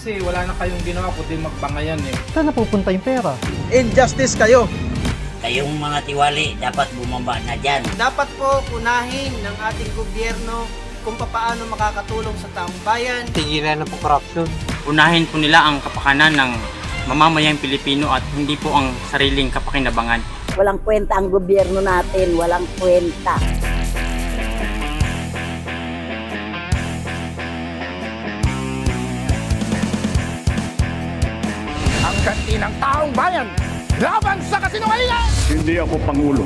Kasi wala na kayong ginawa kundi magbangayan eh. Saan napupunta yung pera? Injustice kayo. Kayong mga tiwali, dapat bumaba na dyan. Dapat po unahin ng ating gobyerno kung paano makakatulong sa taong bayan. Tigilan na po corruption. Unahin po nila ang kapakanan ng mamamayang Pilipino at hindi po ang sariling kapakinabangan. Walang kwenta ang gobyerno natin, walang kwenta. Ang ganti ng taong bayan laban sa kasinungalingan. Hindi ako Pangulo.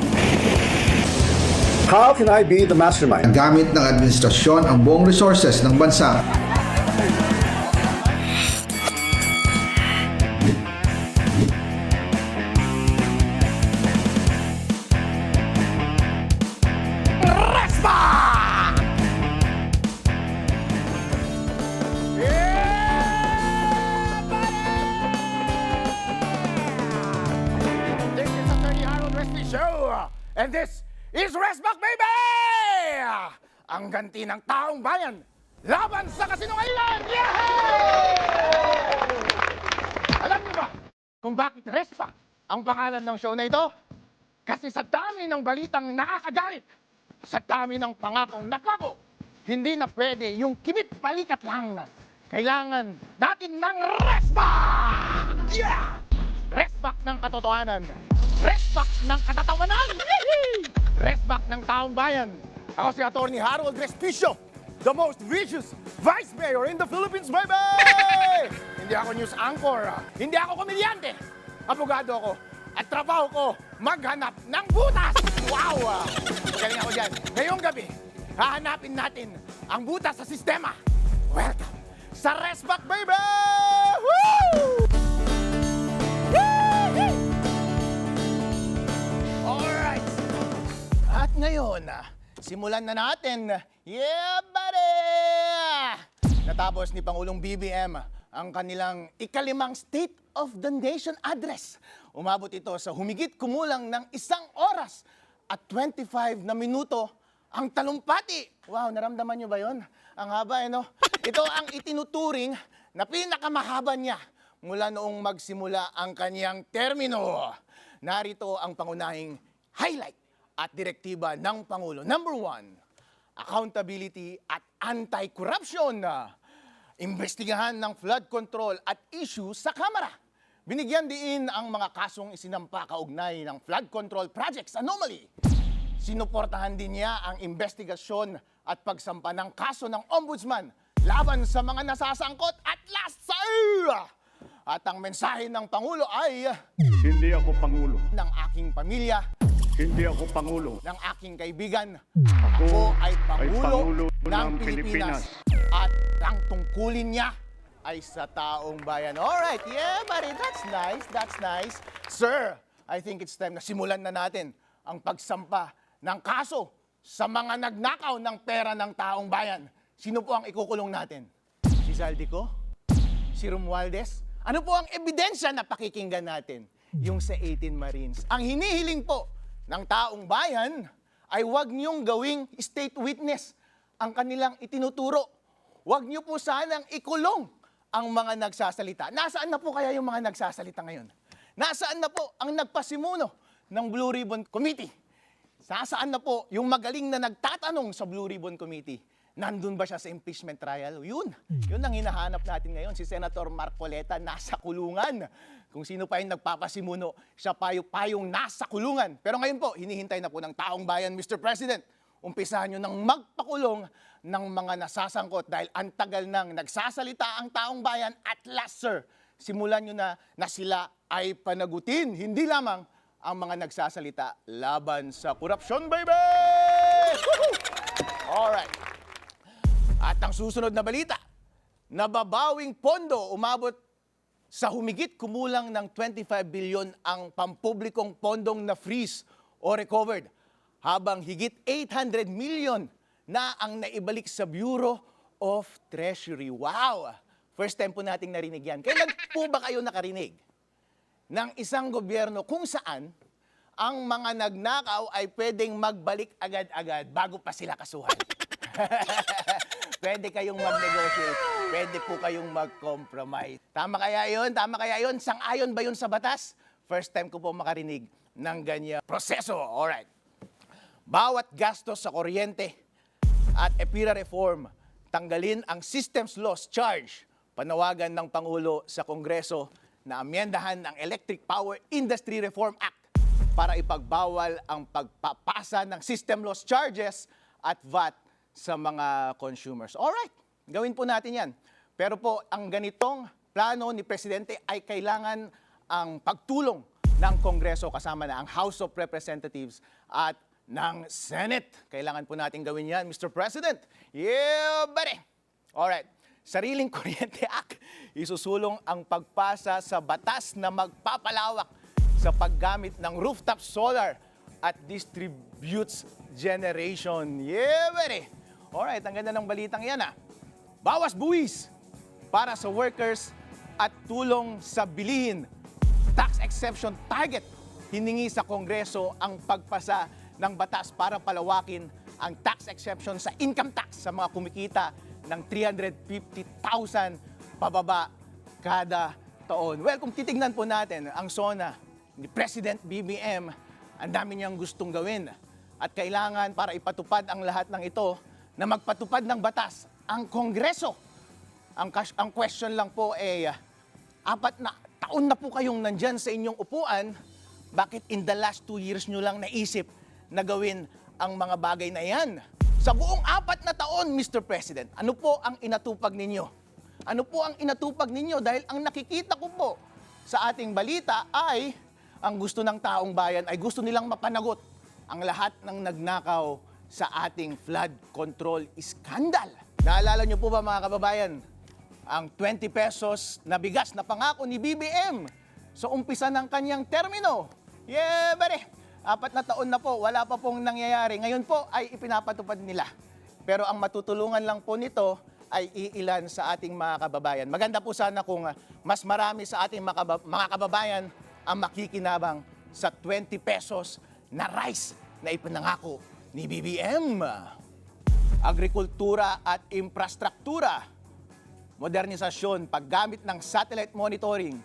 How can I be the mastermind? Gamit ng administrasyon ang buong resources ng bansa. Respa! This is Attorney Harold Respi Show. And this is Resback, baby! Ang ganti ng taong bayan laban sa kasinungalingan! Yeah! Alam niyo ba kung bakit Resback ang pangalan ng show na ito? Kasi sa dami ng balitang nakakagalit, sa dami ng pangakong nakako, hindi na pwede yung kimit-palikat lang. Kailangan natin ng Resback! Yeah! Resback ng katotohanan. Resback ng katatawanan. Resback ng taong bayan. Ako si Atty. Harold Respicio, the most vicious vice mayor in the Philippines, baby! Hindi ako news anchor. Hindi ako komedyante. Abogado ako. At trabaho ko, maghanap ng butas. Wow! Magaling ako dyan. Ngayong gabi, hahanapin natin ang butas sa sistema. Welcome sa Resback, baby! Woo! Alright. At ngayon, simulan na natin. Yeah, buddy! Natapos ni Pangulong BBM ang kanilang ikalimang State of the Nation address. Umabot ito sa humigit kumulang ng 1 oras at 25 na minuto ang talumpati. Wow, naramdaman nyo ba yon? Ang haba, no? Ito ang itinuturing na pinakamahaba niya mula noong magsimula ang kanyang termino. Narito ang pangunahing highlight at direktiba ng Pangulo. Number 1, accountability at anti-corruption. Imbestigahan ng flood control at issue sa Kamara. Binigyan din ang mga kasong isinampa kaugnay ng flood control projects anomaly. Sinuportahan din niya ang investigasyon at pagsampa ng kaso ng Ombudsman laban sa mga nasasangkot at last At ang mensahe ng Pangulo ay Hindi ako Pangulo. ng aking pamilya, Hindi ako Pangulo. ng aking kaibigan. Ako ay Pangulo ng Pilipinas. At ang tungkulin niya ay sa taong bayan. Alright, yeah buddy, that's nice, that's nice. Sir, I think it's time na simulan na natin ang pagsampa ng kaso sa mga nagnakaw ng pera ng taong bayan. Sino po ang ikukulong natin? Si Zaldico? Si Romualdez? Ano po ang ebidensya na pakikinggan natin? Yung sa 18 Marines. Ang hinihiling po ng taong bayan ay huwag niyong gawing state witness ang kanilang itinuturo. Huwag niyo po sanang ikulong ang mga nagsasalita. Nasaan na po kaya yung mga nagsasalita ngayon? Nasaan na po ang nagpasimuno ng Blue Ribbon Committee? Nasaan na po yung magaling na nagtatanong sa Blue Ribbon Committee? Nandun ba siya sa impeachment trial? Yun ang hinahanap natin ngayon. Si Senator Marcoleta nasa kulungan. Kung sino pa yung nagpapasimuno, siya pa yung nasa kulungan. Pero ngayon po, hinihintay na po ng taong bayan, Mr. President. Umpisahan nyo ng magpakulong ng mga nasasangkot dahil ang tagal nang nagsasalita ang taong bayan at last, sir, simulan nyo na sila ay panagutin. Hindi lamang ang mga nagsasalita laban sa korupsyon, baby! Woohoo! Alright. At ang susunod na balita, nababawing pondo umabot sa humigit kumulang ng 25 bilyon ang pampublikong pondong na-freeze o recovered, habang higit 800 million na ang naibalik sa Bureau of Treasury. Wow! First time po nating narinig yan. Kailan po ba kayo nakarinig ng isang gobyerno kung saan ang mga nagnakaw ay pwedeng magbalik agad-agad bago pa sila kasuhan? pwede kayong mag-negotiate, pwede po kayong mag-compromise. Tama kaya yun? Tama kaya yun? Sang-ayon ba yun sa batas? First time ko po makarinig ng ganyan proseso. Alright. Bawat gastos sa kuryente at EPIRA reform, tanggalin ang systems loss charge. Panawagan ng Pangulo sa Kongreso na amyendahan ang Electric Power Industry Reform Act para ipagbawal ang pagpapasa ng system loss charges at VAT sa mga consumers. Alright, gawin po natin yan. Pero po, ang ganitong plano ni Presidente ay kailangan ang pagtulong ng Kongreso kasama na ang House of Representatives at ng Senate. Kailangan po natin gawin yan, Mr. President. Yeah, buddy! Alright, Sariling Kuryente Act. Isusulong ang pagpasa sa batas na magpapalawak sa paggamit ng rooftop solar at distributes generation. Yeah, buddy! Alright, ang ganda ng balitang yan Bawas buwis para sa workers at tulong sa bilihin. Tax exemption target. Hiningi sa Kongreso ang pagpasa ng batas para palawakin ang tax exception sa income tax sa mga kumikita ng 350,000 pababa kada taon. Well, kung titignan po natin ang SONA ni President BBM, ang dami niyang gustong gawin. At kailangan para ipatupad ang lahat ng ito na magpatupad ng batas ang Kongreso. Ang question lang po ay 4 na taon na po kayong nandyan sa inyong upuan, bakit in the last 2 years nyo lang naisip na gawin ang mga bagay na yan? Sa buong 4 na taon, Mr. President, ano po ang inatupag ninyo? Ano po ang inatupag ninyo? Dahil ang nakikita ko po sa ating balita ay ang gusto ng taong bayan ay gusto nilang mapanagot ang lahat ng nagnakaw sa ating flood control scandal. Naalala nyo po ba mga kababayan, ang 20 pesos na bigas na pangako ni BBM sa umpisa ng kanyang termino? Yeah, buddy! 4 na taon na po, wala pa pong nangyayari. Ngayon po ay ipinapatupad nila. Pero ang matutulungan lang po nito ay iilan sa ating mga kababayan. Maganda po sana kung mas marami sa ating mga kababayan ang makikinabang sa 20 pesos na rice na ipinangako ni BBM. Agrikultura at infrastruktura, modernisasyon, paggamit ng satellite monitoring,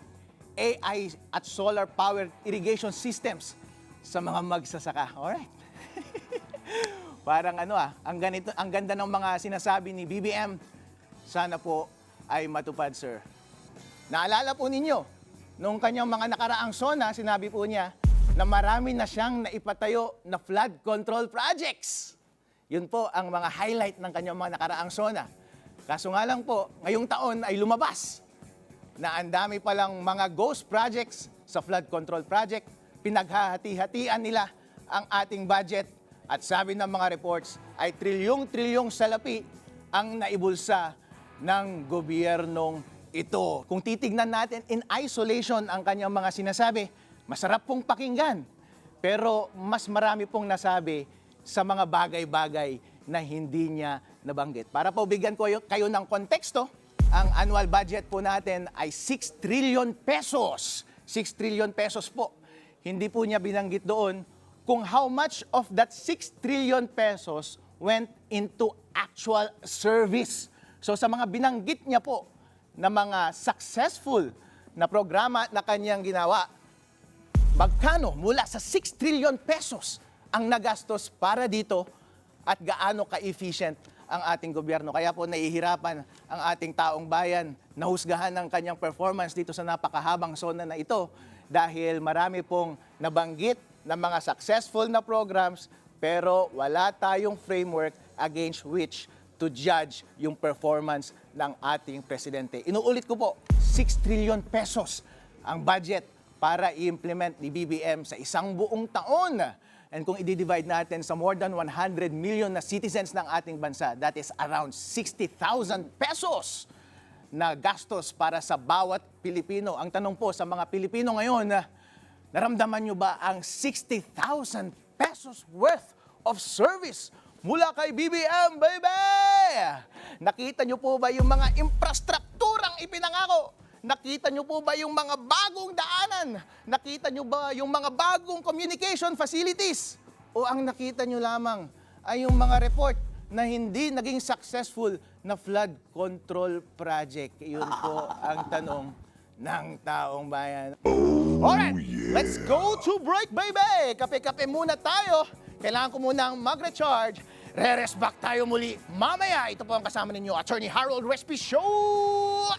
AI at solar-powered irrigation systems sa mga magsasaka. Alright. Parang ang ganda ng mga sinasabi ni BBM. Sana po ay matupad, sir. Naalala po ninyo, nung kanyang mga nakaraang SONA, sinabi po niya na marami na siyang naipatayo na flood control projects. Yun po ang mga highlight ng kanyang mga nakaraang SONA. Kaso nga lang po, ngayong taon ay lumabas na ang dami palang mga ghost projects sa flood control project. Pinaghahati-hatian nila ang ating budget at sabi ng mga reports ay trilyong-trilyong salapi ang naibulsa ng gobyernong ito. Kung titignan natin in isolation ang kanyang mga sinasabi, masarap pong pakinggan. Pero mas marami pong nasabi sa mga bagay-bagay na hindi niya nabanggit. Para po bigyan ko kayo ng konteksto, ang annual budget po natin ay 6 trillion pesos. 6 trillion pesos po. Hindi po niya binanggit doon kung how much of that 6 trillion pesos went into actual service. So sa mga binanggit niya po na mga successful na programa na kanyang ginawa, magkano mula sa 6 trillion pesos ang nagastos para dito at gaano ka-efficient ang ating gobyerno. Kaya po nahihirapan ang ating taong bayan na husgahan ng kanyang performance dito sa napakahabang SONA na ito dahil marami pong nabanggit na mga successful na programs pero wala tayong framework against which to judge yung performance ng ating presidente. Inuulit ko po, 6 trillion pesos ang budget para i-implement ni BBM sa isang buong taon. And kung i-divide natin sa more than 100 million na citizens ng ating bansa, that is around 60,000 pesos na gastos para sa bawat Pilipino. Ang tanong po sa mga Pilipino ngayon, naramdaman nyo ba ang 60,000 pesos worth of service mula kay BBM, baby? Nakita nyo po ba yung mga infrastrukturang ipinangako? Nakita nyo po ba yung mga bagong daanan? Nakita nyo ba yung mga bagong communication facilities? O ang nakita nyo lamang ay yung mga report na hindi naging successful na flood control project? Yun po ang tanong ng taong bayan. Alright, let's go to break, baby! Kape-kape muna tayo. Kailangan ko munang mag-recharge. Re-rest back tayo muli mamaya. Ito po ang kasama ninyo, Attorney Harold Respi Show!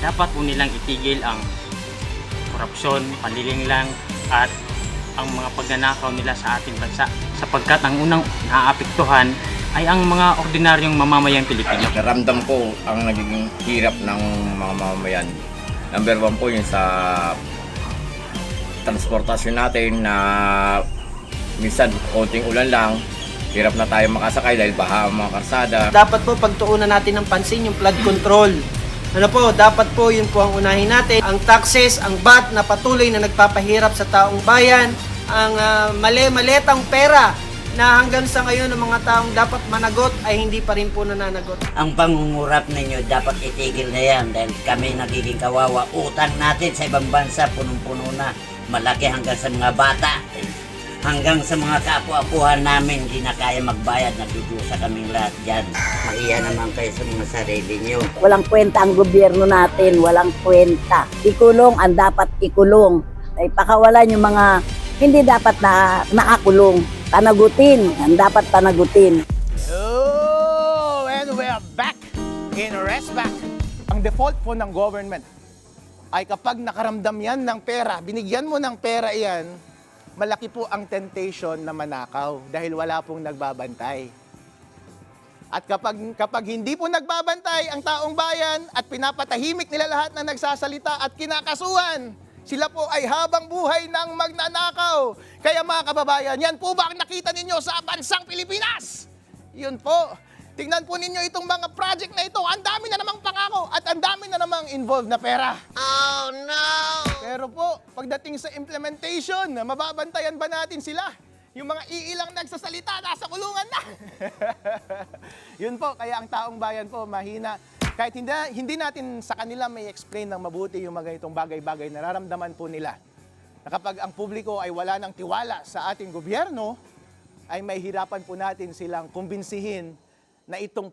Dapat po nilang itigil ang korupsyon, panlilinglang at ang mga pagnanakaw nila sa ating bansa sapagkat ang unang naapektuhan ay ang mga ordinaryong mamamayang Pilipino. Naramdam ko ang nagiging hirap ng mga mamamayan. Number 1 po yun sa transportasyon natin na minsan konting ulan lang, hirap na tayo makasakay dahil baha ang mga karsada. Dapat po pagtuunan natin ng pansin yung flood control. Ano po, dapat po yun po ang unahin natin. Ang taxes, ang VAT na patuloy na nagpapahirap sa taong bayan, ang mali-maletang pera na hanggang sa ngayon ang mga taong dapat managot ay hindi pa rin po nananagot. Ang pangungurap ninyo dapat itigil na yan dahil kami nagiging kawawa. Utang natin sa ibang bansa, punong-puno na. Malaki hanggang sa mga bata. Hanggang sa mga kapu-apuhan namin, hindi na kaya magbayad. Nagdudusa kaming lahat dyan. Mahiya naman kayo sa mga sarili nyo. Walang kwenta ang gobyerno natin, walang kwenta. Ikulong ang dapat ikulong. Ay pakawalan yung mga hindi dapat na nakakulong. Panagutin ang dapat panagutin. Oh, and we are back in Rest Back. Ang default po ng government ay kapag nakaramdam yan ng pera, binigyan mo ng pera yan, malaki po ang temptation na manakaw dahil wala pong nagbabantay. At kapag hindi po nagbabantay ang taong bayan at pinapatahimik nila lahat na nagsasalita at kinakasuhan, sila po ay habang buhay ng magnanakaw. Kaya mga kababayan, yan po ba ang nakita ninyo sa bansang Pilipinas? Yun po. Tingnan po ninyo itong mga project na ito. Ang dami na namang pangako at ang dami na namang involved na pera. Oh no! Pero po, pagdating sa implementation, mababantayan ba natin sila? Yung mga iilang nagsasalita, nasa kulungan na. Yun po, kaya ang taong bayan po mahina. Kahit hindi natin sa kanila may explain ng mabuti yung mga itong bagay-bagay, nararamdaman po nila na kapag ang publiko ay wala ng tiwala sa ating gobyerno, ay may hirapan po natin silang kumbinsihin na itong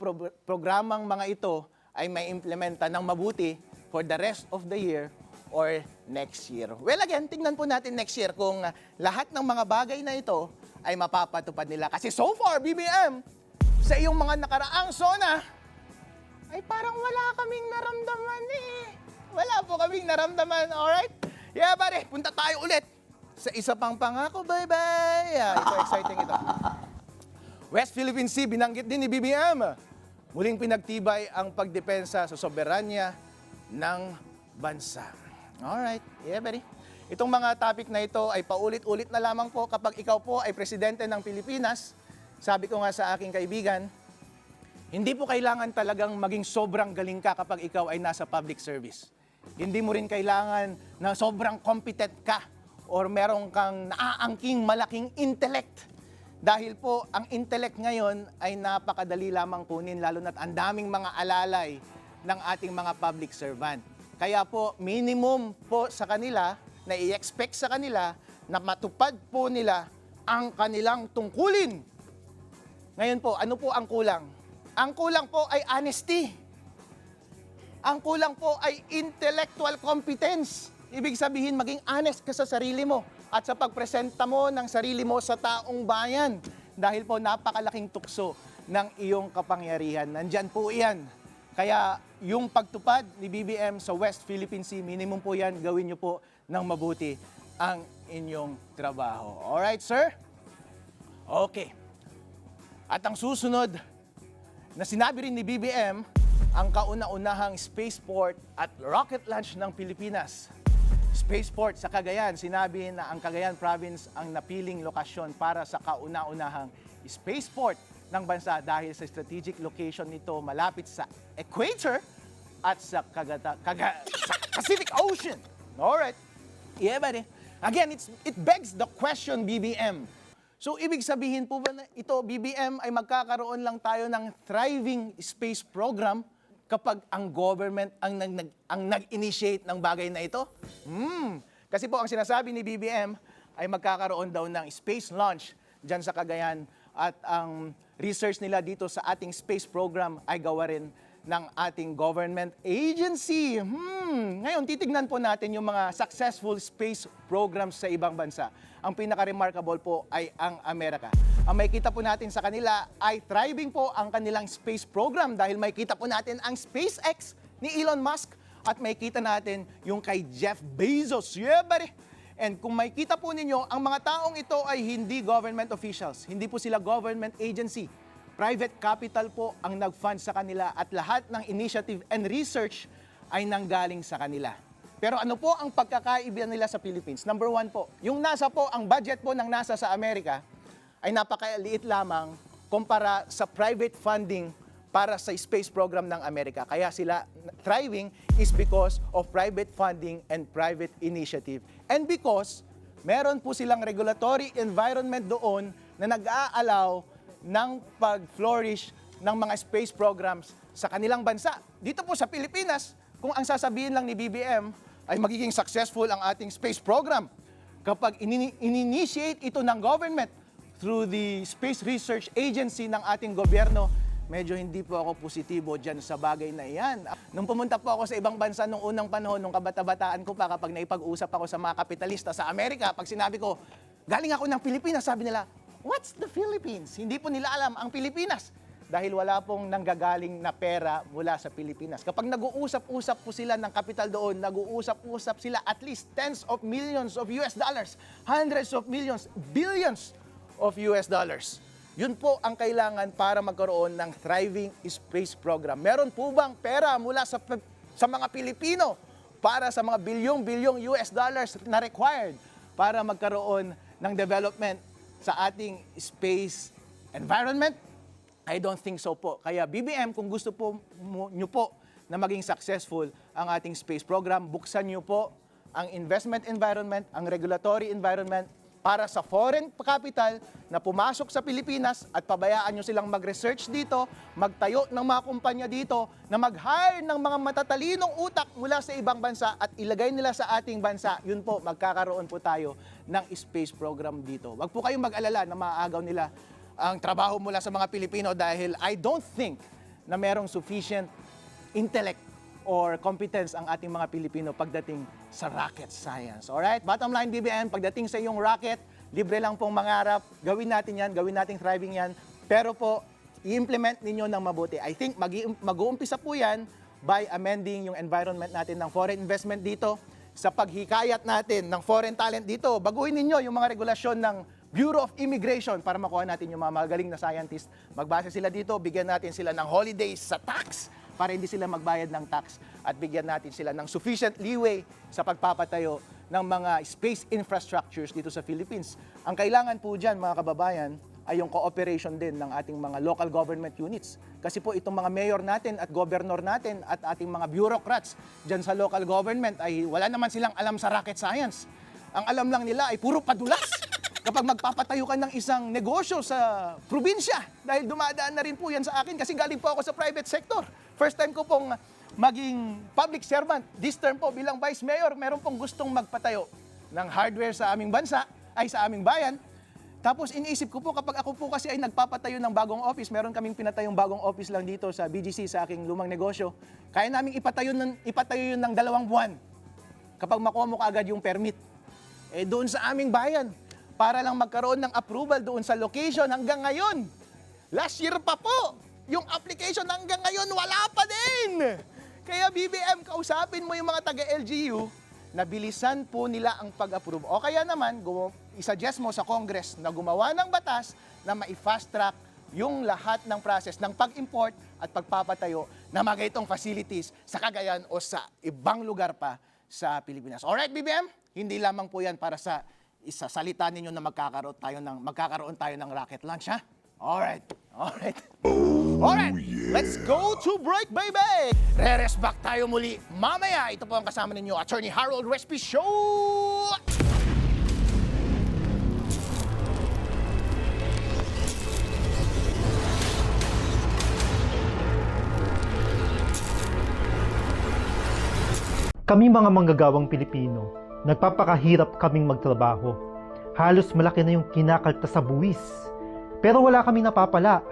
programang mga ito ay may implementa ng mabuti for the rest of the year or next year. Well, again, tingnan po natin next year kung lahat ng mga bagay na ito ay mapapatupad nila. Kasi so far, BBM, sa iyong mga nakaraang SONA, ay parang wala kaming naramdaman eh. Wala po kaming naramdaman, alright? Yeah, pare, punta tayo ulit sa isa pang pangako, bye-bye. Ito, exciting ito. West Philippine Sea, binanggit din ni BBM. Muling pinagtibay ang pagdepensa sa soberanya ng bansa. Alright, yeah, buddy. Itong mga topic na ito ay paulit-ulit na lamang po kapag ikaw po ay presidente ng Pilipinas. Sabi ko nga sa aking kaibigan, hindi po kailangan talagang maging sobrang galing ka kapag ikaw ay nasa public service. Hindi mo rin kailangan na sobrang competent ka or meron kang naaangking malaking intellect. Dahil po, ang intellect ngayon ay napakadali lamang kunin, lalo na't ang daming mga alalay ng ating mga public servant. Kaya po, minimum po sa kanila, na i-expect sa kanila, na matupad po nila ang kanilang tungkulin. Ngayon po, ano po ang kulang? Ang kulang po ay honesty. Ang kulang po ay intellectual competence. Ibig sabihin, maging honest ka sa sarili mo at sa pagpresenta mo ng sarili mo sa taong bayan. Dahil po napakalaking tukso ng iyong kapangyarihan. Nandyan po yan. Kaya yung pagtupad ni BBM sa West Philippine Sea, minimum po yan, gawin nyo po ng mabuti ang inyong trabaho. Alright, sir? Okay. At ang susunod na sinabi rin ni BBM, ang kauna-unahang spaceport at rocket launch ng Pilipinas. Spaceport sa Cagayan, sinabi na ang Cagayan Province ang napiling lokasyon para sa kauna-unahang spaceport ng bansa dahil sa strategic location nito malapit sa equator at sa Pacific Ocean. Alright. Yeah, buddy. Again, it begs the question, BBM, So, ibig sabihin po ba na ito, BBM, ay magkakaroon lang tayo ng thriving space program kapag ang government ang nag-initiate ng bagay na ito? Kasi po ang sinasabi ni BBM ay magkakaroon daw ng space launch dyan sa Cagayan at ang research nila dito sa ating space program ay gawa rin ng ating government agency. Ngayon, titignan po natin yung mga successful space programs sa ibang bansa. Ang pinaka-remarkable po ay ang Amerika. Ang makikita po natin sa kanila ay thriving po ang kanilang space program dahil makikita po natin ang SpaceX ni Elon Musk at makikita natin yung kay Jeff Bezos. Yeah, buddy! And kung makikita po ninyo, ang mga taong ito ay hindi government officials. Hindi po sila government agency. Private capital po ang nag-fund sa kanila at lahat ng initiative and research ay nanggaling sa kanila. Pero ano po ang pagkakaiba nila sa Philippines? Number one po, yung NASA po, ang budget po ng NASA sa Amerika ay napakaliit lamang kumpara sa private funding para sa space program ng Amerika. Kaya sila thriving is because of private funding and private initiative. And because meron po silang regulatory environment doon na nag-aalaw ng pag-flourish ng mga space programs sa kanilang bansa. Dito po sa Pilipinas, kung ang sasabihin lang ni BBM ay magiging successful ang ating space program kapag in-initiate ito ng government through the Space Research Agency ng ating gobyerno, medyo hindi po ako positibo dyan sa bagay na iyan. Nung pumunta po ako sa ibang bansa nung unang panahon, nung kabata-bataan ko pa, kapag naipag-usap ako sa mga kapitalista sa Amerika, pag sinabi ko, galing ako ng Pilipinas, sabi nila, what's the Philippines? Hindi po nila alam ang Pilipinas dahil wala pong nanggagaling na pera mula sa Pilipinas. Kapag nag-uusap-usap po sila ng kapital doon, nag-uusap-usap sila at least tens of millions of US dollars, hundreds of millions, billions of US dollars. Yun po ang kailangan para magkaroon ng thriving space program. Meron po bang pera mula sa mga Pilipino para sa mga bilyong-bilyong US dollars na required para magkaroon ng development sa ating space environment? I don't think so po. Kaya BBM, kung gusto po nyo po na maging successful ang ating space program, buksan nyo po ang investment environment, ang regulatory environment para sa foreign capital na pumasok sa Pilipinas at pabayaan nyo silang mag-research dito, magtayo ng mga kumpanya dito, na mag-hire ng mga matatalinong utak mula sa ibang bansa at ilagay nila sa ating bansa. Yun po, magkakaroon po tayo ng space program dito. Wag po kayong mag-alala na maaagaw nila ang trabaho mula sa mga Pilipino dahil I don't think na merong sufficient intellect or competence ang ating mga Pilipino pagdating sa rocket science. Alright? Bottom line, BBM, pagdating sa iyong rocket, libre lang pong mangarap. Gawin natin yan, gawin nating thriving yan. Pero po, i-implement ninyo ng mabuti. I think mag-uumpisa po yan by amending yung environment natin ng foreign investment dito. Sa paghikayat natin ng foreign talent dito, baguhin ninyo yung mga regulasyon ng Bureau of Immigration para makuha natin yung mga magaling na scientists. Magbase sila dito, bigyan natin sila ng holidays sa tax para hindi sila magbayad ng tax at bigyan natin sila ng sufficient leeway sa pagpapatayo ng mga space infrastructures dito sa Philippines. Ang kailangan po dyan, mga kababayan, ay yung cooperation din ng ating mga local government units. Kasi po itong mga mayor natin at governor natin at ating mga bureaucrats dyan sa local government ay wala naman silang alam sa rocket science. Ang alam lang nila ay puro padulas. Kapag magpapatayo ka ng isang negosyo sa probinsya, dahil dumadaan na rin po yan sa akin kasi galing po ako sa private sector. First time ko pong maging public servant. This term po bilang vice mayor, meron pong gustong magpatayo ng hardware sa aming bansa, ay sa aming bayan. Tapos iniisip ko po, kapag ako po kasi ay nagpapatayo ng bagong office, meron kaming pinatayong bagong office lang dito sa BGC, sa aking lumang negosyo, kaya naming ipatayo yun ng 2 buwan kapag makuha mo kaagad yung permit. Eh doon sa aming bayan, para lang magkaroon ng approval doon sa location hanggang ngayon. Last year pa po, yung application hanggang ngayon wala pa din. Kaya BBM, kausapin mo yung mga taga-LGU na bilisan po nila ang pag-approve. O kaya naman, i-suggest mo sa Congress na gumawa ng batas na ma-fast track yung lahat ng process ng pag-import at pagpapatayo ng mga itong facilities sa Cagayan o sa ibang lugar pa sa Pilipinas. Alright, BBM? Hindi lamang po yan para sa isasalita ninyo na magkakaroon tayo ng rocket launch, ha? Alright. Alright, let's go to break, baby! Re-rest back tayo muli mamaya. Ito po ang kasama ninyo, Attorney Harold Respi Show! Kami mga manggagawang Pilipino, nagpapakahirap kaming magtrabaho. Halos malaki na yung kinakalta sa buwis. Pero wala kami napapala.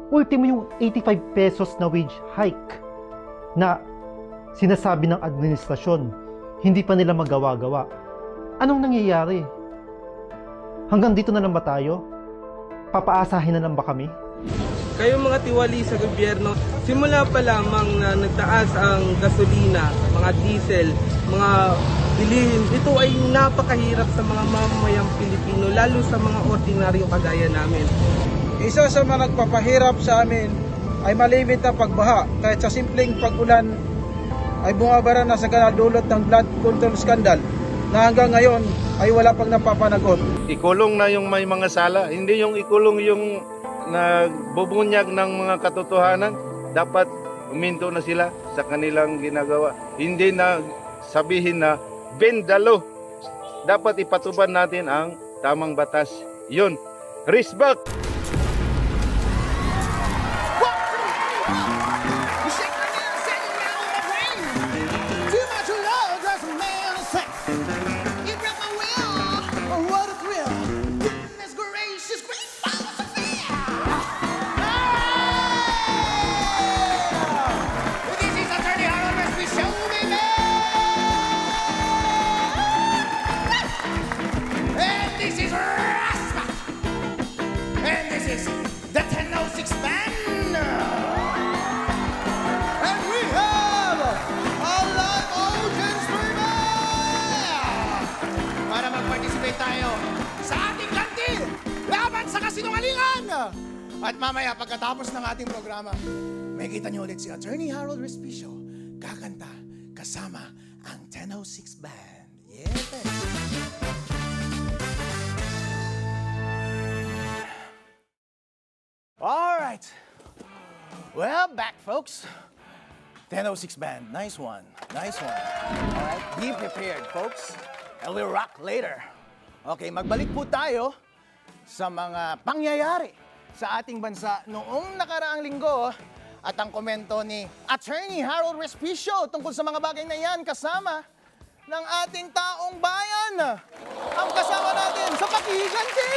Ultimo yung 85 pesos na wage hike na sinasabi ng administrasyon, hindi pa nila magawa-gawa. Anong nangyayari? Hanggang dito na lang ba tayo? Papaasahin na lang ba kami? Kayong mga tiwali sa gobyerno, simula pa lamang na nagtaas ang gasolina, mga diesel, mga bilihin, ito ay napakahirap sa mga mamamayang Pilipino, lalo sa mga ordinaryo kagaya namin. Isa sa mga nagpapahirap sa amin ay malimit na pagbaha. Kahit sa simpleng pag-ulan ay bumabara na sa dulot ng blood control scandal na hanggang ngayon ay wala pang napapanagot. Ikulong na yung may mga sala, hindi yung ikulong yung nagbubunyag ng mga katotohanan. Dapat uminto na sila sa kanilang ginagawa. Hindi na sabihin na bendalo. Dapat ipatubad natin ang tamang batas. Yun. Respect! The 1006 Band! And we have a live audience para mag-participate tayo sa ating kantil laban sa kasinungalingan! At mamaya pagkatapos ng ating programa, may kita niyo ulit si Attorney Harold Respicio kakanta kasama ang 1006 Band. Yes! All right. Well, back, folks. 1006 Band. Nice one. Nice one. All right. Be prepared, folks. And we'll rock later. Okay, magbalik po tayo sa mga pangyayari sa ating bansa noong nakaraang linggo at ang komento ni Attorney Harold Respicio tungkol sa mga bagay na yan kasama ng ating taong bayan. Ang kasama natin sa Pakihiganti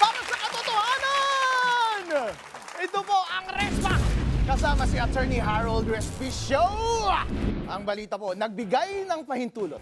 para sa katotohanan. Ito po ang Respa kasama si Attorney Harold Respicio. Ang balita po, nagbigay ng pahintulot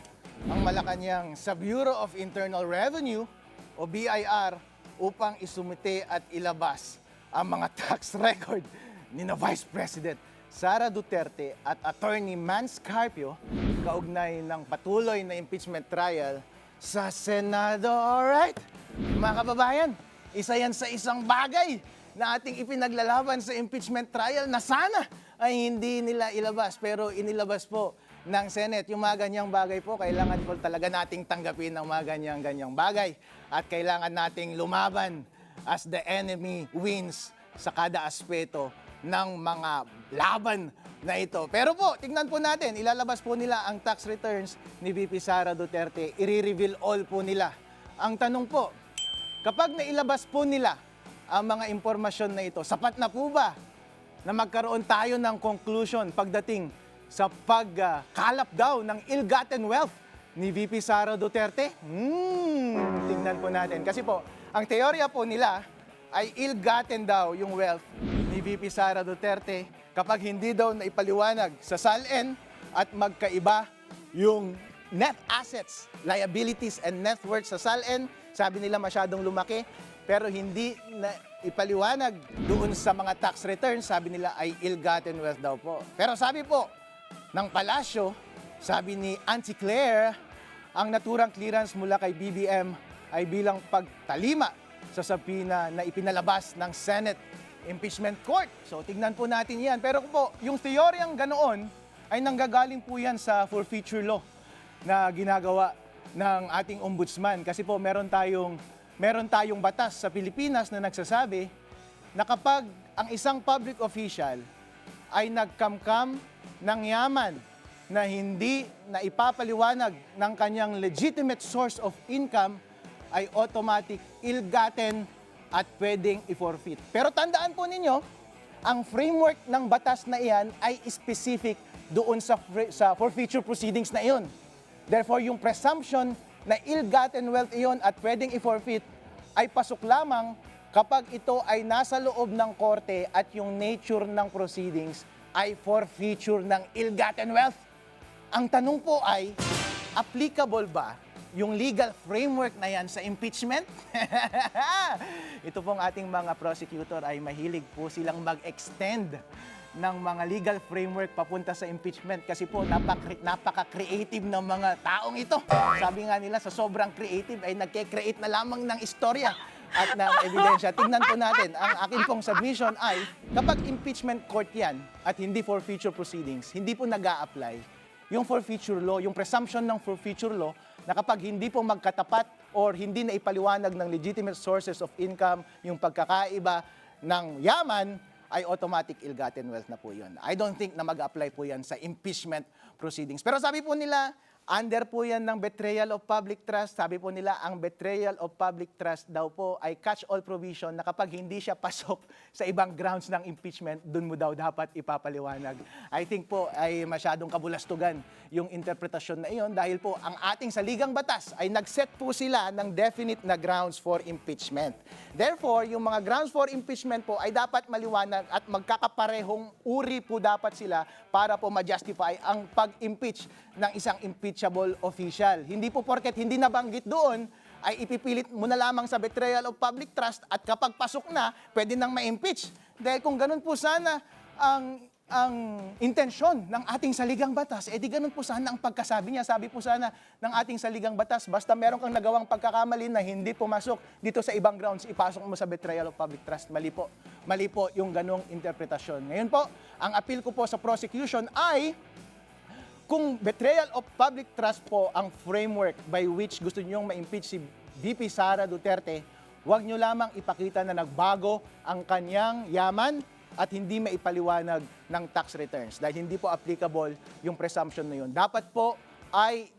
ang Malacanang sa Bureau of Internal Revenue o BIR upang isumite at ilabas ang mga tax record ni na Vice President Sara Duterte at Attorney Mans Carpio kaugnay ng patuloy na impeachment trial sa Senado. Alright, mga kababayan, isa yan sa isang bagay na ating ipinaglalaban sa impeachment trial na sana ay hindi nila ilabas. Pero inilabas po ng Senate. Yung mga ganyang bagay po, kailangan po talaga nating tanggapin ng mga ganyang bagay. At kailangan nating lumaban as the enemy wins sa kada aspeto ng mga laban na ito. Pero po, tignan po natin, ilalabas po nila ang tax returns ni VP Sara Duterte. I-reveal all po nila. Ang tanong po, kapag nailabas po nila ang mga impormasyon na ito, sapat na po ba na magkaroon tayo ng conclusion pagdating sa pagkalap daw ng ill-gotten wealth ni VP Sara Duterte? Tingnan po natin. Kasi po, ang teorya po nila ay ill-gotten daw yung wealth ni VP Sara Duterte kapag hindi daw naipaliwanag sa SALN at magkaiba yung net assets, liabilities, and net worth sa SALN. Sabi nila masyadong lumaki. Pero hindi na ipaliwanag doon sa mga tax returns, sabi nila ay ill-gotten wealth daw po. Pero sabi po ng palasyo, sabi ni Auntie Claire, ang naturang clearance mula kay BBM ay bilang pagtalima sa subpoena na ipinalabas ng Senate Impeachment Court. So tignan po natin yan. Pero po, yung teoryang ganoon ay nanggagaling po yan sa forfeiture law na ginagawa ng ating ombudsman. Kasi po meron tayong batas sa Pilipinas na nagsasabi na kapag ang isang public official ay nagkamkam ng yaman na hindi na ipapaliwanag ng kanyang legitimate source of income, ay automatic ill-gotten at pwedeng i-forfeit. Pero tandaan po ninyo, ang framework ng batas na iyan ay specific doon sa forfeiture proceedings na iyon. Therefore, yung presumption na ill-gotten wealth iyon at pwedeng i-forfeit ay pasok lamang kapag ito ay nasa loob ng korte at yung nature ng proceedings ay forfeiture ng ill-gotten wealth. Ang tanong po ay, applicable ba yung legal framework na yan sa impeachment? Ito pong ating mga prosecutor ay mahilig po silang mag-extend ng mga legal framework papunta sa impeachment kasi po napaka-creative ng mga taong ito. Sabi nga nila, sa sobrang creative ay nagke-create na lamang ng istorya at ng ebidensya. Tingnan po natin, ang akin pong submission ay kapag impeachment court yan at hindi forfeiture proceedings, hindi po nag-a-apply yung forfeiture law, yung presumption ng forfeiture law na kapag hindi po magkatapat or hindi na ipaliwanag ng legitimate sources of income yung pagkakaiba ng yaman, ay automatic ill-gotten wealth na po yun. I don't think na mag-apply po yan sa impeachment proceedings. Pero sabi po nila, under po yan ng betrayal of public trust. Sabi po nila, ang betrayal of public trust daw po ay catch-all provision na kapag hindi siya pasok sa ibang grounds ng impeachment, dun mo daw dapat ipapaliwanag. I think po ay masyadong kabulastugan yung interpretasyon na iyon dahil po ang ating saligang batas ay nag-set po sila ng definite na grounds for impeachment. Therefore, yung mga grounds for impeachment po ay dapat maliwanag at magkakaparehong uri po dapat sila para po ma-justify ang pag-impeach ng isang impeachable official. Hindi po porket hindi nabanggit doon, ay ipipilit mo na lamang sa betrayal of public trust at kapag pasok na, pwede nang ma-impeach. Dahil kung ganun po sana ang intensyon ng ating saligang batas, edi ganun po sana ang pagkasabi niya. Sabi po sana ng ating saligang batas, basta meron kang nagawang pagkakamali na hindi pumasok dito sa ibang grounds, ipasok mo sa betrayal of public trust. Mali po. Mali po yung ganong interpretasyon. Ngayon po, ang appeal ko po sa prosecution ay kung betrayal of public trust po ang framework by which gusto niyong ma-impeach si VP Sara Duterte, huwag niyo lamang ipakita na nagbago ang kanyang yaman at hindi maipaliwanag ng tax returns dahil hindi po applicable yung presumption na yun. Dapat po ay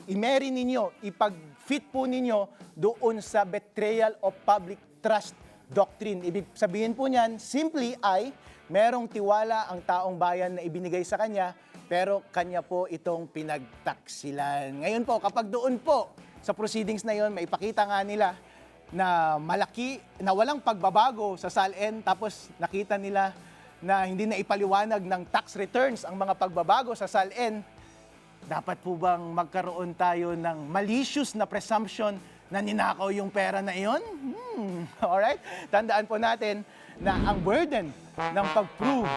i-marry ninyo, ipag-fit po ninyo doon sa betrayal of public trust doctrine. Ibig sabihin po niyan, simply ay merong tiwala ang taong bayan na ibinigay sa kanya, pero kanya po itong pinagtaksilan. Ngayon po, kapag doon po sa proceedings na yon, maipakita nga nila na malaki, na walang pagbabago sa SALN, tapos nakita nila na hindi na ipaliwanag ng tax returns ang mga pagbabago sa SALN, dapat po bang magkaroon tayo ng malicious na presumption na ninakaw yung pera na iyon? Alright? Tandaan po natin na ang burden ng pag-prove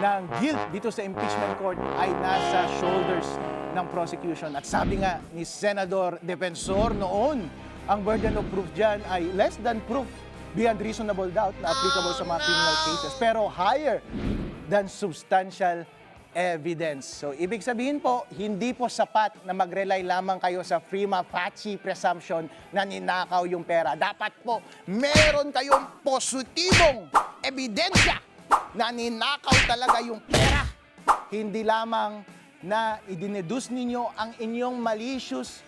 ng guilt dito sa impeachment court ay nasa shoulders ng prosecution. At sabi nga ni Senador Defensor noon, ang burden of proof dyan ay less than proof beyond reasonable doubt na applicable sa mga criminal cases, pero higher than substantial evidence. So, ibig sabihin po, hindi po sapat na mag-rely lamang kayo sa prima facie presumption na ninakaw yung pera. Dapat po, meron kayong positibong ebidensya na ninakaw talaga yung pera. Hindi lamang na idineduce ninyo ang inyong malicious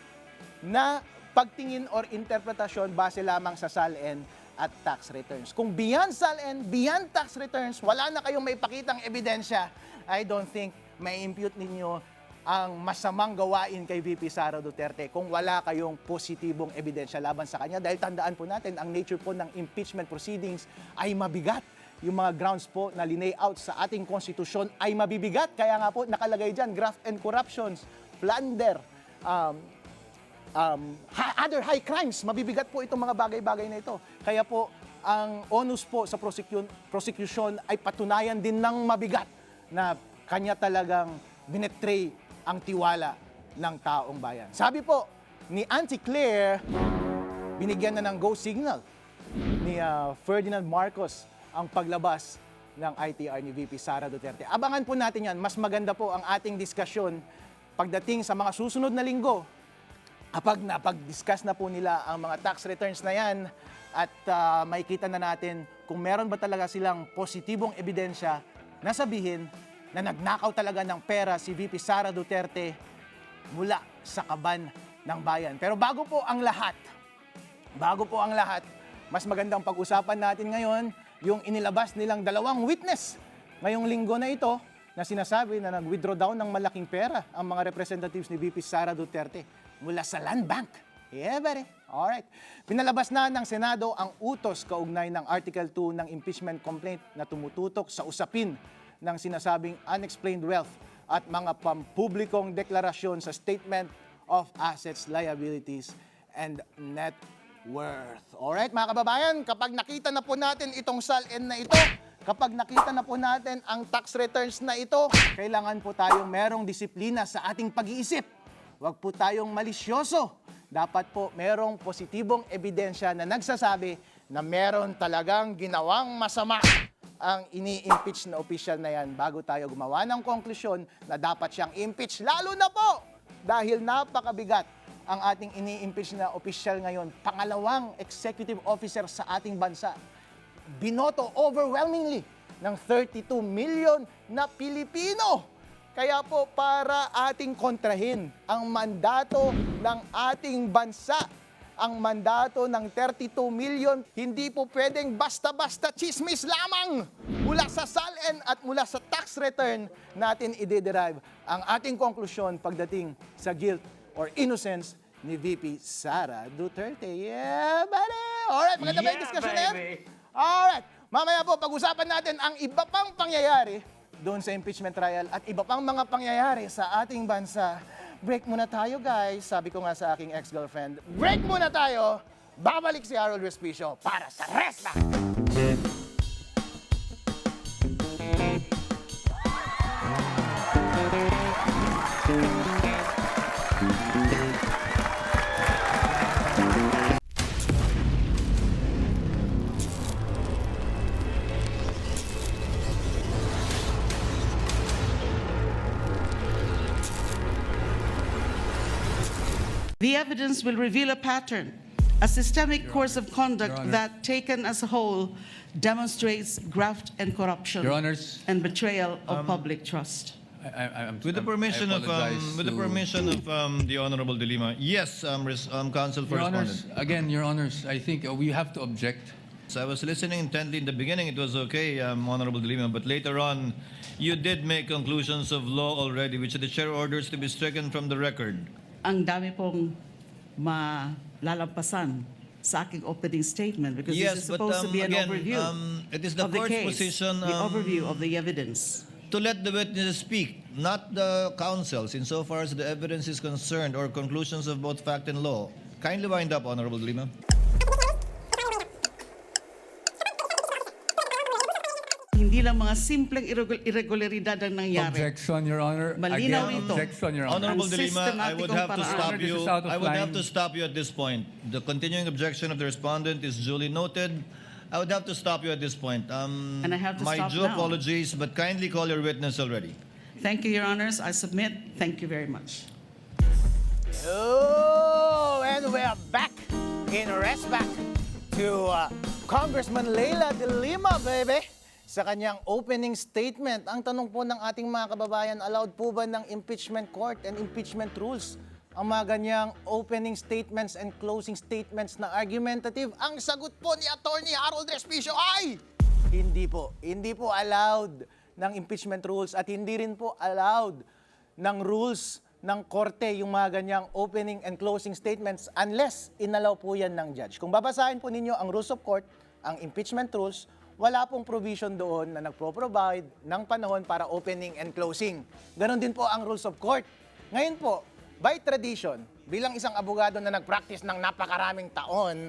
na pagtingin or interpretasyon base lamang sa SALN at tax returns. Kung beyond SALN, beyond tax returns, wala na kayong may pakitang ebidensya, I don't think may impute ninyo ang masamang gawain kay VP Sara Duterte kung wala kayong positibong ebidensya laban sa kanya. Dahil tandaan po natin, ang nature po ng impeachment proceedings ay mabigat. Yung mga grounds po na linay-out sa ating konstitusyon ay mabibigat. Kaya nga po nakalagay dyan, graft and corruptions, plunder, other high crimes, mabibigat po itong mga bagay-bagay na ito. Kaya po, ang onus po sa prosecution ay patunayan din ng mabigat na kanya talagang binetray ang tiwala ng taong bayan. Sabi po ni Auntie Claire, binigyan na ng go signal ni Ferdinand Marcos ang paglabas ng ITR ni VP Sara Duterte. Abangan po natin yan. Mas maganda po ang ating diskusyon pagdating sa mga susunod na linggo. Kapag napag-discuss na po nila ang mga tax returns na yan at makikita na natin kung meron ba talaga silang positibong ebidensya na sabihin na nagnakaw talaga ng pera si VP Sara Duterte mula sa kaban ng bayan. Pero bago po ang lahat, mas magandang pag-usapan natin ngayon yung inilabas nilang dalawang witness ngayong linggo na ito na sinasabi na nag-withdraw daw ng malaking pera ang mga representatives ni VP Sara Duterte mula sa Land Bank. Yeah, buddy. Alright. Pinalabas na ng Senado ang utos kaugnay ng Article 2 ng impeachment complaint na tumututok sa usapin ng sinasabing unexplained wealth at mga pampublikong deklarasyon sa Statement of Assets, Liabilities, and Net Worth. Alright, mga kababayan, kapag nakita na po natin itong SALN na ito, kapag nakita na po natin ang tax returns na ito, kailangan po tayong merong disiplina sa ating pag-iisip. Huwag po tayong malisyoso. Dapat po merong positibong ebidensya na nagsasabi na meron talagang ginawang masama ang ini-impeach na opisyal na yan bago tayo gumawa ng konklusyon na dapat siyang impeach. Lalo na po dahil napakabigat ang ating ini-impeach na opisyal ngayon, pangalawang executive officer sa ating bansa. Binoto overwhelmingly ng 32 million na Pilipino. Kaya po para ating kontrahin ang mandato ng ating bansa, ang mandato ng 32 million, hindi po pwedeng basta-basta chismis lamang. Mula sa SALN at mula sa tax return natin i-derive ang ating konklusyon pagdating sa guilt or innocence ni VP Sara Duterte. Yeah, buddy! Alright, maganda ba yung discussion na yan? Alright, mamaya po pag-usapan natin ang iba pang pangyayari doon sa impeachment trial at iba pang mga pangyayari sa ating bansa. Break muna tayo, guys. Sabi ko nga sa aking ex-girlfriend, break muna tayo. Babalik si Harold Respicio para sa Rest Back. The evidence will reveal a pattern, a systemic course of conduct that, taken as a whole, demonstrates graft and corruption Your Honors, and betrayal of public trust. with the permission of the Honorable De Lima, yes, Counsel for Your Honors, Respondent. again, Your Honors, I think we have to object. So I was listening intently in the beginning. It was okay, Honorable De Lima, but later on, you did make conclusions of law already, which the chair orders to be stricken from the record. Ang dami pong malalampasan sa aking opening statement because Yes, this is supposed to be an again, overview it is the of the court's case, position, the overview of the evidence. to let the witnesses speak, not the counsels, insofar as the evidence is concerned or conclusions of both fact and law. Kindly wind up, Honorable De Lima. Hindi lang mga simpleng irregularidad ang nangyari. Objection, Your Honor. Malinaw Again, ito. objection, Your Honor. Honorable De Lima, I would have to Ang stop This you. is out of I would line. have to stop you at this point. The continuing objection of the respondent is duly noted. I would have to stop you at this point. And I have to my stop due now. apologies, but kindly call your witness already. Thank you, Your Honors. I submit. Thank you very much. Oh, and we're back in Rest Back to Congressman Leila De Lima, baby. Sa kanyang opening statement, ang tanong po ng ating mga kababayan, allowed po ba ng impeachment court and impeachment rules ang mga ganyang opening statements and closing statements na argumentative? Ang sagot po ni Attorney Harold Respicio ay hindi po. Hindi po allowed ng impeachment rules at hindi rin po allowed ng rules ng korte yung mga ganyang opening and closing statements unless inalaw po yan ng judge. Kung babasahin po ninyo ang rules of court, ang impeachment rules, wala pong provision doon na nagpro-provide ng panahon para opening and closing. Ganon din po ang rules of court. Ngayon po, by tradition, bilang isang abogado na nag-practice ng napakaraming taon,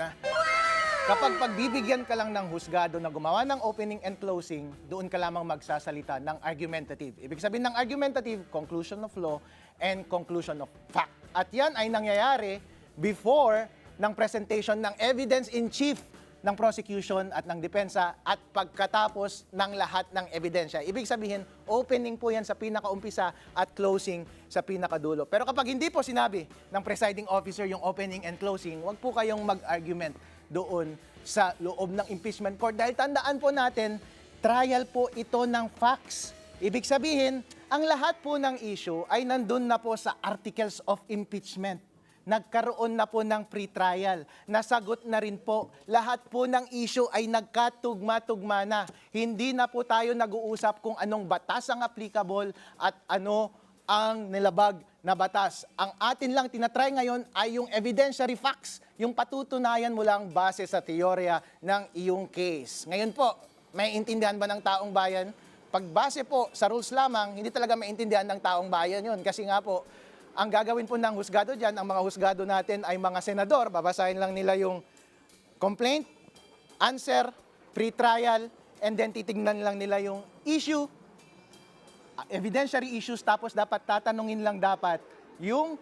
kapag pagbibigyan ka lang ng husgado na gumawa ng opening and closing, doon ka lamang magsasalita ng argumentative. Ibig sabihin ng argumentative, conclusion of law and conclusion of fact. At yan ay nangyayari before ng presentation ng evidence in chief ng prosecution at ng depensa at pagkatapos ng lahat ng ebidensya. Ibig sabihin, opening po yan sa pinakaumpisa at closing sa pinakadulo. Pero kapag hindi po sinabi ng presiding officer yung opening and closing, huwag po kayong mag-argument doon sa loob ng impeachment court. Dahil tandaan po natin, trial po ito ng facts. Ibig sabihin, ang lahat po ng issue ay nandun na po sa articles of impeachment. nagkaroon na po ng pre-trial. Nasagot na rin po. Lahat po ng issue ay nagkatugma-tugma na. Hindi na po tayo nag-uusap kung anong batas ang applicable at ano ang nilabag na batas. Ang atin lang tinatry ngayon ay yung evidentiary facts, yung patutunayan mo lang base sa teorya ng iyong case. Ngayon po, may intindihan ba ng taong bayan? Pag base po sa rules lamang, hindi talaga maintindihan ng taong bayan yun. Kasi nga po, ang gagawin po ng husgado dyan, ang mga husgado natin ay mga senador. Babasahin lang nila yung complaint, answer, pre-trial, and then titignan lang nila yung issue, evidentiary issues, tapos dapat tatanungin lang dapat yung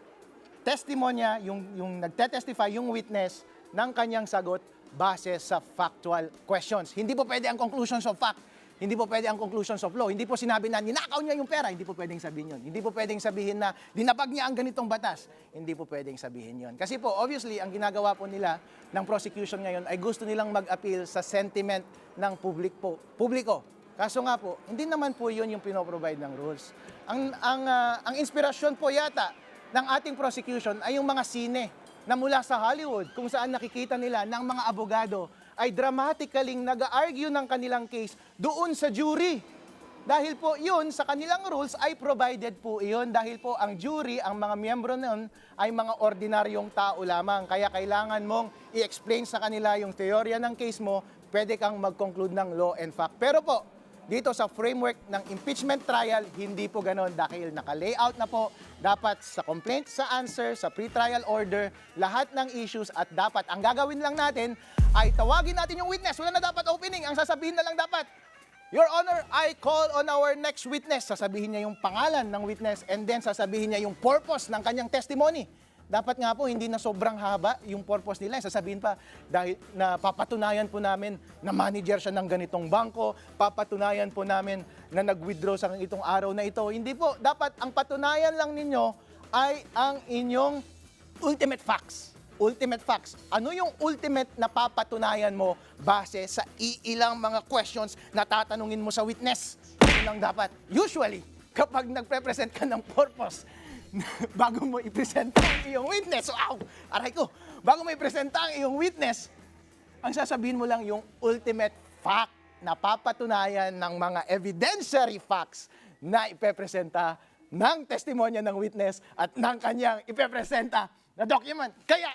testimonya, yung nagte-testify, yung witness ng kanyang sagot base sa factual questions. Hindi po pwede ang conclusions of fact. Hindi po pwede ang conclusions of law. Hindi po sinabi na ninakaw niya yung pera. Hindi po pwedeng sabihin yun. Hindi po pwedeng sabihin na dinabag niya ang ganitong batas. Hindi po pwedeng sabihin yun. Kasi po, obviously, ang ginagawa po nila ng prosecution ngayon ay gusto nilang mag-appeal sa sentiment ng publiko. Kaso nga po, hindi naman po yun yung pinoprovide ng rules. Ang inspirasyon po yata ng ating prosecution ay yung mga sine na mula sa Hollywood, kung saan nakikita nila ng mga abogado ay dramatically nag-argue ng kanilang case doon sa jury. Dahil po yun, sa kanilang rules ay provided po iyon. Dahil po ang jury, ang mga miyembro nun ay mga ordinaryong tao lamang. Kaya kailangan mong i-explain sa kanila yung teorya ng case mo, pwede kang mag-conclude ng law and fact. Pero po, dito sa framework ng impeachment trial, hindi po ganon dahil naka-layout na po dapat sa complaint, sa answer, sa pre-trial order, lahat ng issues at dapat ang gagawin lang natin ay tawagin natin yung witness. Wala na dapat opening, ang sasabihin na lang dapat, Your Honor, I call on our next witness. Sasabihin niya yung pangalan ng witness and then sasabihin niya yung purpose ng kanyang testimony. Dapat nga po, hindi na sobrang haba yung purpose nila. Sasabihin pa, dahil na papatunayan po namin na manager siya ng ganitong bangko, papatunayan po namin na nag-withdraw sa itong araw na ito. Hindi po, dapat ang patunayan lang ninyo ay ang inyong ultimate facts. Ultimate facts. Ano yung ultimate na papatunayan mo base sa iilang mga questions na tatanungin mo sa witness? Yun lang dapat. Usually, kapag nagpe-present ka ng purpose, bago mo i-presenta ang iyong witness, aray ko, bago mo i-presenta ang iyong witness, ang sasabihin mo lang yung ultimate fact na papatunayan ng mga evidentiary facts na ipepresenta ng testimonya ng witness at ng kanyang ipepresenta na document. Kaya,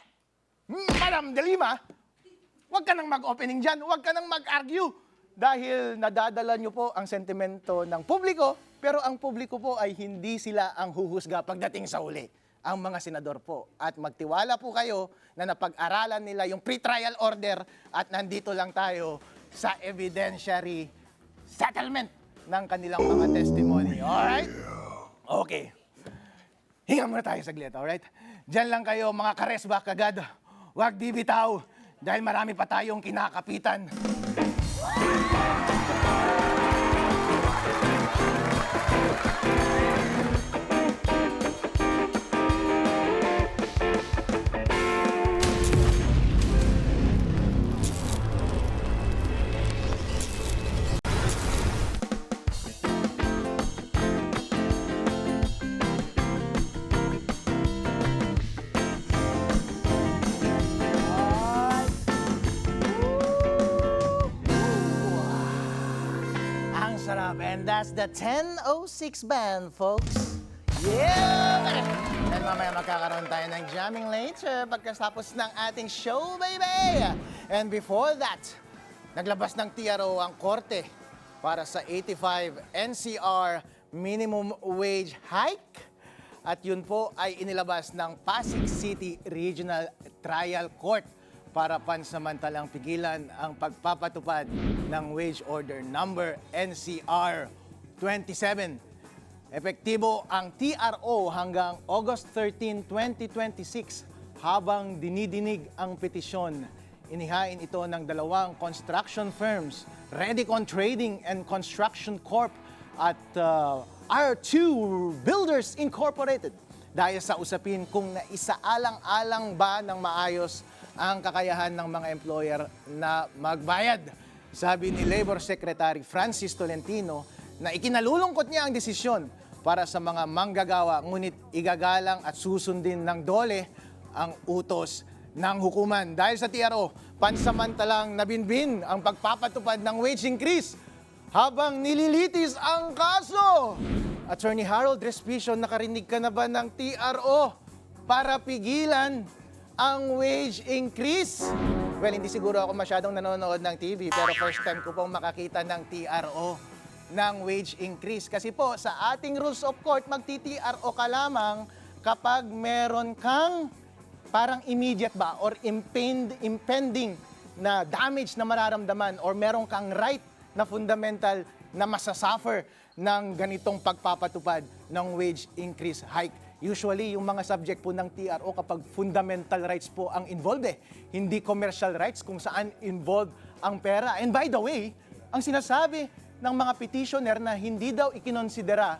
Madam De Lima, huwag ka nang mag-opening dyan, huwag ka nang mag-argue dahil nadadala nyo po ang sentimento ng publiko, pero ang publiko po ay hindi sila ang huhusga pagdating sa uli. Ang mga senador po. At magtiwala po kayo na napag-aralan nila yung pre-trial order at nandito lang tayo sa evidentiary settlement ng kanilang mga testimony. Alright? Okay. Hinga muna tayo saglit, alright? Diyan lang kayo mga karesba kagad. Huwag bibitaw dahil marami pa tayong kinakapitan. And that's the 10:06 band, folks. Yeah! And mamaya magkakaroon tayo ng jamming later pagkatapos ng ating show, baby! And before that, naglabas ng TRO ang korte para sa 85 NCR minimum wage hike. At yun po ay inilabas ng Pasig City Regional Trial Court para pansamantalang pigilan ang pagpapatupad ng Wage Order Number NCR 27. Epektibo ang TRO hanggang August 13, 2026 habang dinidinig ang petisyon. Inihain ito ng dalawang construction firms, Redicon Trading and Construction Corp at R2 Builders Incorporated dahil sa usapin kung naisaalang-alang ba ng maayos ang kakayahan ng mga employer na magbayad. Sabi ni Labor Secretary Francis Tolentino na ikinalulungkot niya ang desisyon para sa mga manggagawa ngunit igagalang at susundin ng DOLE ang utos ng hukuman. Dahil sa TRO, pansamantalang nabinbin ang pagpapatupad ng wage increase habang nililitis ang kaso. Attorney Harold Respicio, nakarinig ka na ba ng TRO para pigilan ang wage increase? Well, hindi siguro ako masyadong nanonood ng TV, pero first time ko pong makakita ng TRO ng wage increase. Kasi po, sa ating rules of court, magti-TRO ka lamang kapag meron kang parang immediate ba or impending na damage na mararamdaman or meron kang right na fundamental na masasuffer ng ganitong pagpapatupad ng wage increase hike. Usually, yung mga subject po ng TRO kapag fundamental rights po ang involved hindi commercial rights kung saan involved ang pera. And by the way, ang sinasabi ng mga petitioner na hindi daw ikinonsidera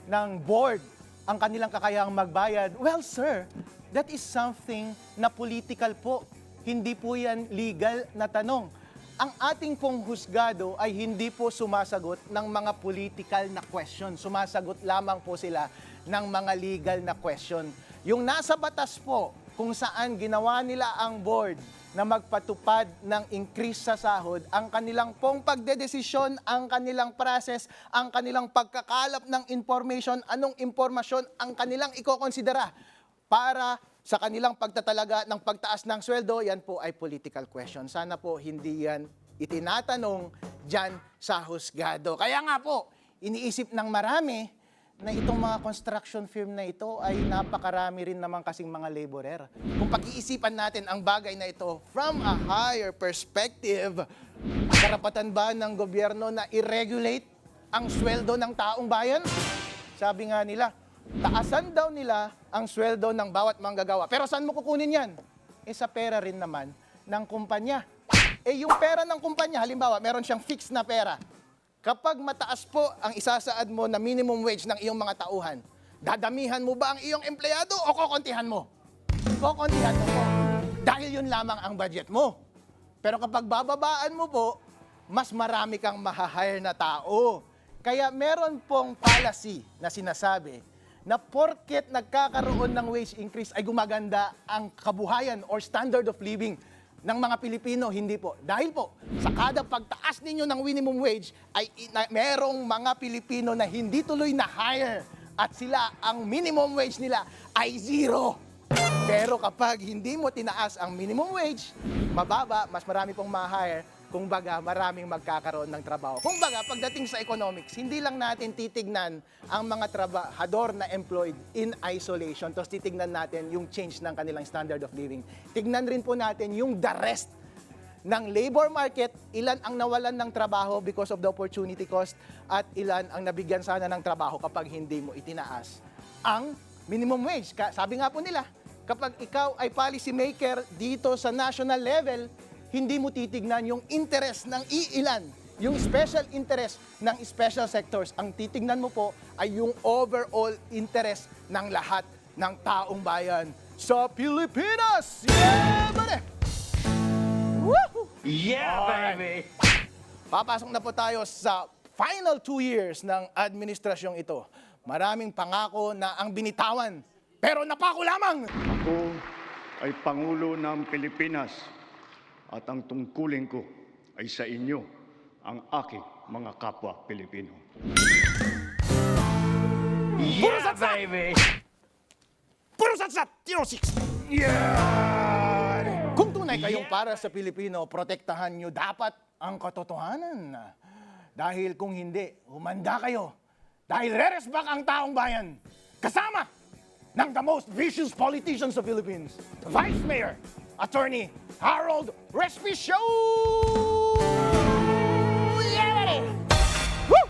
ng board ang kanilang kakayahang magbayad, well sir, that is something na political po. Hindi po yan legal na tanong. Ang ating pong husgado ay hindi po sumasagot ng mga political na question. Sumasagot lamang po sila ng mga legal na question. Yung nasa batas po, kung saan ginawa nila ang board na magpatupad ng increase sa sahod, ang kanilang pong pagdedesisyon, ang kanilang process, ang kanilang pagkakalap ng information, anong impormasyon ang kanilang ikokonsidera para sa kanilang pagtatalaga ng pagtaas ng sweldo, yan po ay political question. Sana po hindi yan itinatanong dyan sa husgado. Kaya nga po, iniisip ng marami na itong mga construction firm na ito ay napakarami rin naman kasing mga laborer. Kung pag-iisipan natin ang bagay na ito from a higher perspective, karapatan ba ng gobyerno na i-regulate ang sweldo ng taong bayan? Sabi nga nila, taasan daw nila ang sweldo ng bawat manggagawa. Pero saan mo kukunin yan? Sa pera rin naman ng kumpanya. Yung pera ng kumpanya, halimbawa, meron siyang fixed na pera. Kapag mataas po ang isasaad mo na minimum wage ng iyong mga tauhan, dadamihan mo ba ang iyong empleyado o kokontihan mo? Kokontihan mo po. Dahil yun lamang ang budget mo. Pero kapag bababaan mo po, mas marami kang mahahire na tao. Kaya meron pong policy na sinasabi na porket nagkakaroon ng wage increase ay gumaganda ang kabuhayan or standard of living ng mga Pilipino, hindi po. Dahil po, sa kada pagtaas ninyo ng minimum wage, ay merong mga Pilipino na hindi tuloy na hire at sila, ang minimum wage nila ay 0. Pero kapag hindi mo tinaas ang minimum wage, mababa, mas marami pong ma-hire, kung baga, maraming magkakaroon ng trabaho. Kung baga, pagdating sa economics, hindi lang natin titignan ang mga trabahador na employed in isolation. Tapos titignan natin yung change ng kanilang standard of living. Tignan rin po natin yung the rest ng labor market, ilan ang nawalan ng trabaho because of the opportunity cost at ilan ang nabigyan sana ng trabaho kapag hindi mo itinaas ang minimum wage. Sabi nga po nila, kapag ikaw ay policy maker dito sa national level, hindi mo titignan yung interest ng iilan, yung special interest ng special sectors. Ang titignan mo po ay yung overall interest ng lahat ng taong bayan sa Pilipinas. Yeah, buddy! Woohoo! Yeah, baby! Papasok na po tayo sa final 2 years ng administrasyong ito. Maraming pangako na ang binitawan, pero napako lamang! Ako ay Pangulo ng Pilipinas at ang tungkulin ko ay sa inyo, ang aking mga kapwa Pilipino. Puro satsat! baby! Puro satsat! 06! Yeah! Kung tunay kayong para sa Pilipino, protektahan nyo dapat ang katotohanan. Dahil kung hindi, humanda kayo. Dahil re-respect ang taong bayan. Kasama ng the most vicious politicians of Philippines, Vice Mayor, Attorney Harold Respicio! Yeah! Woo!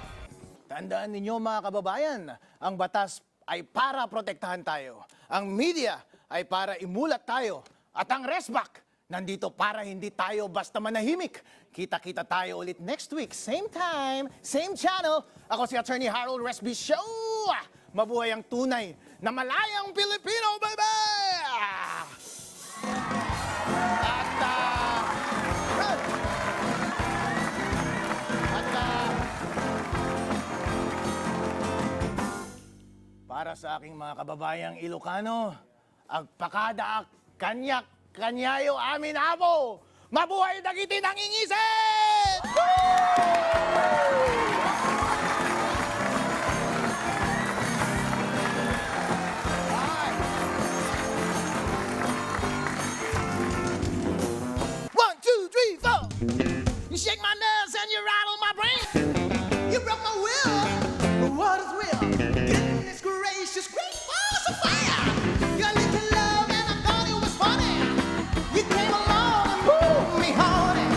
Tandaan ninyo mga kababayan, ang batas ay para protektahan tayo. Ang media ay para imulat tayo. At ang RESPAC, nandito para hindi tayo basta manahimik. Kita-kita tayo ulit next week. Same time, same channel. Ako si Attorney Harold Respicio. Mabuhay ang tunay na malayang Pilipino, baby! Para sa aking mga kababayang Ilocano, agpakadaak kanyayo amin amo. Mabuhay dagiti ng ingisin! One, two, three, four. You shake my nerves and you rattle my brain. You broke my will. What is will? Goodness gracious, great balls of fire. Your little love and I thought it was funny. You came along and moved me, honey.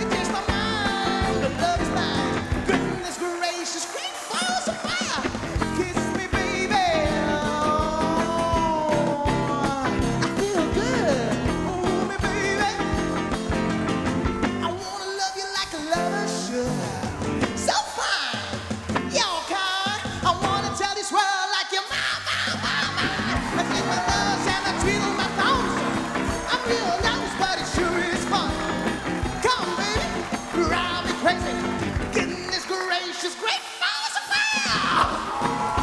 You changed my mind, but love is blind. Goodness gracious, great balls of fire. Kiss me, baby. Oh, I feel good. Hold me, baby. I wanna love you like a lover should. So fine, your kind. I wanna tell this world like you're mine. I take my loves and I twiddle my thumbs. I'm real lost, but it sure is fun. Come, baby, drive me crazy. Goodness gracious, great balls of fire.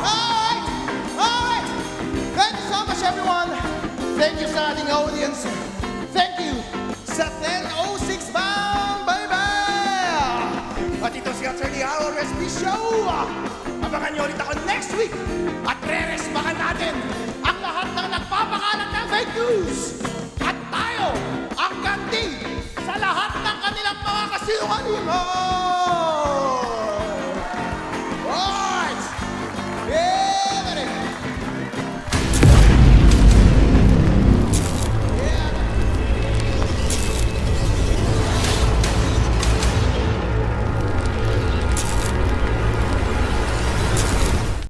All right. Thank you so much, everyone. Thank you, starting audience. Thank you sa 10:06 bang, baby. At ito si Attorney Harold Resby Show. Abangan niyo ulit ako next week. At re-resbakan natin ang lahat ng nagpapakalat ng fake news. At tayo ang ganti sa lahat ng kanilang mga kasinungalingan.